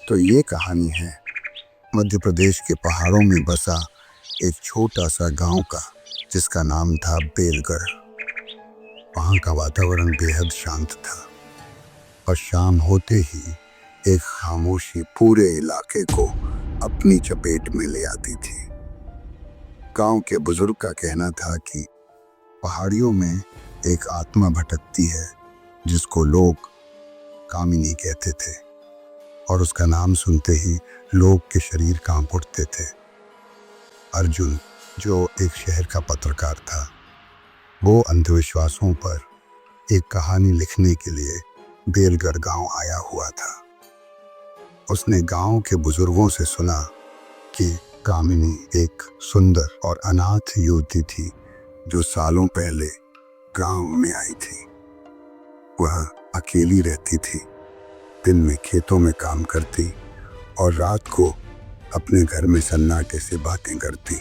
तो ये कहानी है मध्य प्रदेश के पहाड़ों में बसा एक छोटा सा गांव का, जिसका नाम था बेलगढ़। वहाँ का वातावरण बेहद शांत था और शाम होते ही एक खामोशी पूरे इलाके को अपनी चपेट में ले आती थी। गांव के बुजुर्ग का कहना था कि पहाड़ियों में एक आत्मा भटकती है जिसको लोग कामिनी कहते थे, और उसका नाम सुनते ही लोग के शरीर कांप उठते थे। अर्जुन, जो एक शहर का पत्रकार था, वो अंधविश्वासों पर एक कहानी लिखने के लिए बेलगढ़ गांव आया हुआ था। उसने गांव के बुजुर्गों से सुना कि कामिनी एक सुंदर और अनाथ युवती थी जो सालों पहले गांव में आई थी। वह अकेली रहती थी, दिन में खेतों में काम करती और रात को अपने घर में सन्नाटे से बातें करती।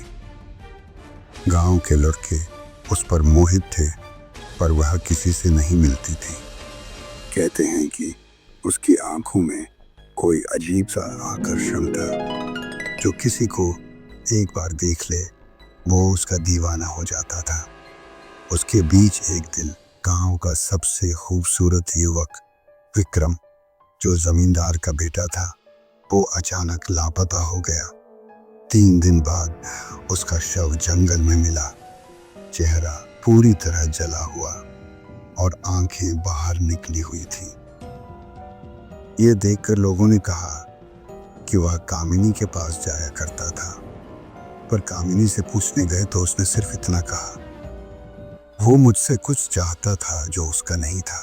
गांव के लड़के उस पर मोहित थे, पर वह किसी से नहीं मिलती थी। कहते हैं कि उसकी आंखों में कोई अजीब सा आकर्षण था, जो किसी को एक बार देख ले वो उसका दीवाना हो जाता था। उसके बीच एक दिन गांव का सबसे खूबसूरत युवक विक्रम, जो जमींदार का बेटा था, वो अचानक लापता हो गया। 3 दिन बाद उसका शव जंगल में मिला। चेहरा पूरी तरह जला हुआ और आंखें बाहर निकली हुई थी। ये देखकर लोगों ने कहा कि वह कामिनी के पास जाया करता था, पर कामिनी से पूछने गए तो उसने सिर्फ इतना कहा, वो मुझसे कुछ चाहता था जो उसका नहीं था।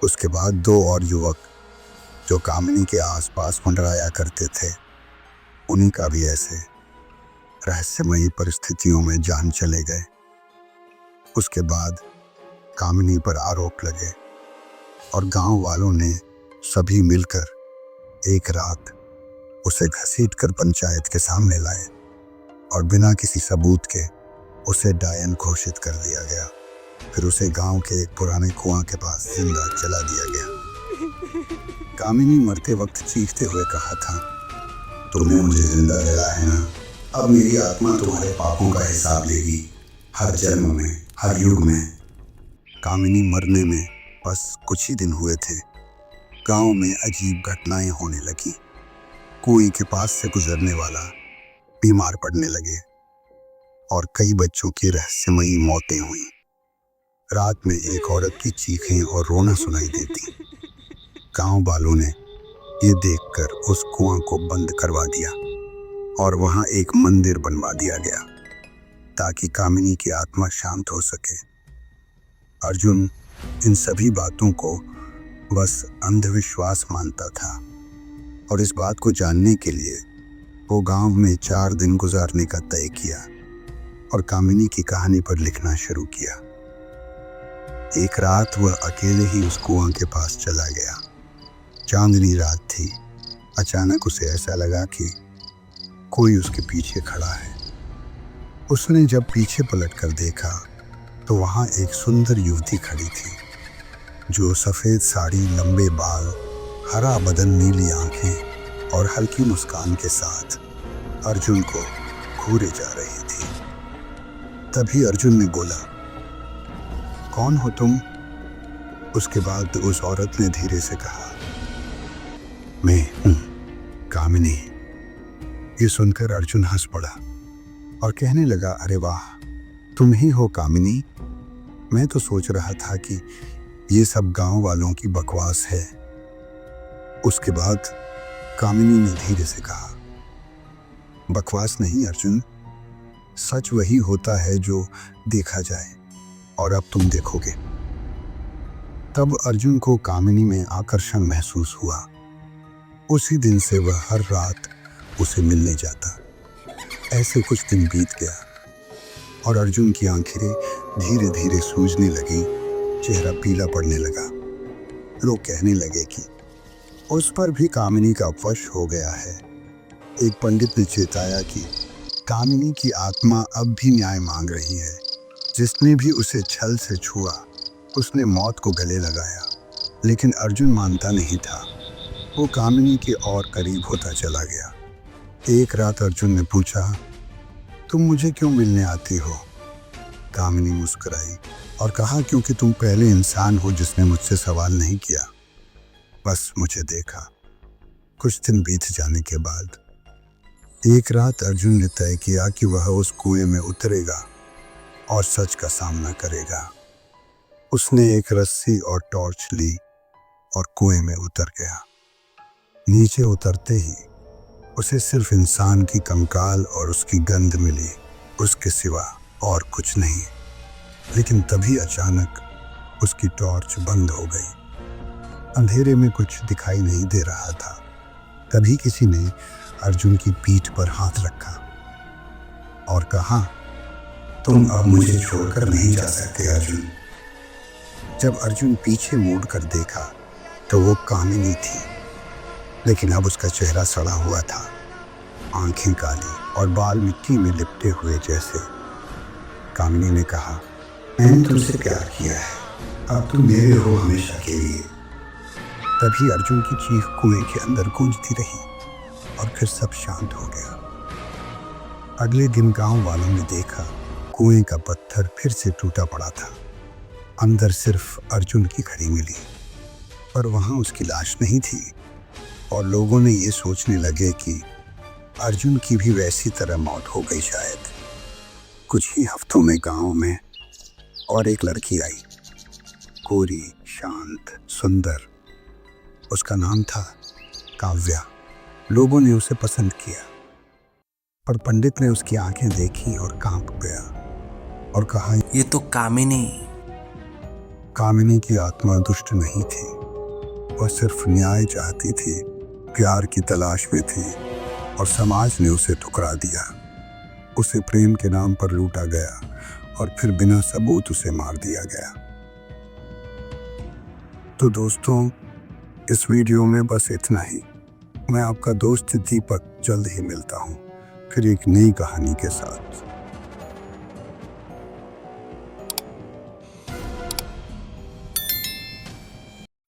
उसके बाद 2 और युवक जो कामिनी के आसपास मंडराया करते थे, उन्हीं का भी ऐसे रहस्यमयी परिस्थितियों में जान चले गए। उसके बाद कामिनी पर आरोप लगे और गांव वालों ने सभी मिलकर एक रात उसे घसीटकर पंचायत के सामने लाए और बिना किसी सबूत के उसे डायन घोषित कर दिया गया। फिर उसे गांव के एक पुराने कुआं के पास जिंदा जला दिया गया। कामिनी मरते वक्त चीखते हुए कहा था, तुमने मुझे जिंदा जलाया है ना, अब मेरी आत्मा तुम्हारे पापों का हिसाब लेगी, हर जन्म में, हर युग में। कामिनी मरने में बस कुछ ही दिन हुए थे, गांव में अजीब घटनाएं होने लगी। कुएं के पास से गुजरने वाला बीमार पड़ने लगे और कई बच्चों की रहस्यमयी मौतें हुई। रात में एक औरत की चीखें और रोना सुनाई देती। गांव वालों ने ये देखकर उस कुआं को बंद करवा दिया और वहां एक मंदिर बनवा दिया गया ताकि कामिनी की आत्मा शांत हो सके। अर्जुन इन सभी बातों को बस अंधविश्वास मानता था और इस बात को जानने के लिए वो गांव में 4 दिन गुजारने का तय किया और कामिनी की कहानी पर लिखना शुरू किया। एक रात वह अकेले ही उस कुआं के पास चला गया। चांदनी रात थी। अचानक उसे ऐसा लगा कि कोई उसके पीछे खड़ा है। उसने जब पीछे पलटकर देखा तो वहां एक सुंदर युवती खड़ी थी, जो सफेद साड़ी, लंबे बाल, हरा बदन, नीली आंखें और हल्की मुस्कान के साथ अर्जुन को घूरे जा रही थी। तभी अर्जुन ने बोला, कौन हो तुम? उसके बाद उस औरत ने धीरे से कहा, मैं हूं कामिनी। ये सुनकर अर्जुन हंस पड़ा और कहने लगा, अरे वाह, तुम ही हो कामिनी। मैं तो सोच रहा था कि ये सब गांव वालों की बकवास है। उसके बाद कामिनी ने धीरे से कहा, बकवास नहीं अर्जुन, सच वही होता है जो देखा जाए, और अब तुम देखोगे। तब अर्जुन को कामिनी में आकर्षण महसूस हुआ। उसी दिन से वह हर रात उसे मिलने जाता। ऐसे कुछ दिन बीत गया और अर्जुन की आंखें धीरे धीरे सूजने लगी, चेहरा पीला पड़ने लगा। लोग कहने लगे कि उस पर भी कामिनी का वश हो गया है। एक पंडित ने चेताया कि कामिनी की आत्मा अब भी न्याय मांग रही है। जिसने भी उसे छल से छुआ, उसने मौत को गले लगाया। लेकिन अर्जुन मानता नहीं था। वो कामिनी के और करीब होता चला गया। एक रात अर्जुन ने पूछा, तुम मुझे क्यों मिलने आती हो? कामिनी मुस्कुराई और कहा, क्योंकि तुम पहले इंसान हो जिसने मुझसे सवाल नहीं किया, बस मुझे देखा। कुछ दिन बीत जाने के बाद एक रात अर्जुन ने तय किया कि वह उस कुएं में उतरेगा और सच का सामना करेगा। उसने एक रस्सी और टॉर्च ली और कुएं में उतर गया। नीचे उतरते ही उसे सिर्फ इंसान की कंकाल और उसकी गंध मिली, उसके सिवा और कुछ नहीं। लेकिन तभी अचानक उसकी टॉर्च बंद हो गई। अंधेरे में कुछ दिखाई नहीं दे रहा था। तभी किसी ने अर्जुन की पीठ पर हाथ रखा और कहा, तुम अब मुझे छोड़कर नहीं जा सकते अर्जुन। जब अर्जुन पीछे मुड़कर देखा तो वो कामिनी थी, लेकिन अब उसका चेहरा सड़ा हुआ था, आंखें काली और बाल मिट्टी में लिपटे हुए जैसे। कामिनी ने कहा, मैंने तुमसे प्यार किया है, अब तुम मेरे हो हमेशा के लिए। तभी अर्जुन की चीख कुएं के अंदर गूंजती रही और फिर सब शांत हो गया। अगले दिन गांव वालों ने देखा, कुएं का पत्थर फिर से टूटा पड़ा था। अंदर सिर्फ अर्जुन की घड़ी मिली, पर वहां उसकी लाश नहीं थी। और लोगों ने ये सोचने लगे कि अर्जुन की भी वैसी तरह मौत हो गई शायद। कुछ ही हफ्तों में गांव में और एक लड़की आई, गोरी, शांत, सुंदर। उसका नाम था काव्या। लोगों ने उसे पसंद किया, पर पंडित ने उसकी आंखें देखी और कांप गया और कहा, ये तो कामिनी। कामिनी की आत्मा दुष्ट नहीं थी, वह सिर्फ न्याय चाहती थी, प्यार की तलाश में थी और समाज ने उसे ठुकरा दिया। उसे प्रेम के नाम पर लूटा गया और फिर बिना सबूत उसे मार दिया गया। तो दोस्तों, इस वीडियो में बस इतना ही। मैं आपका दोस्त दीपक जल्द ही मिलता हूँ फिर एक नई कहानी के साथ।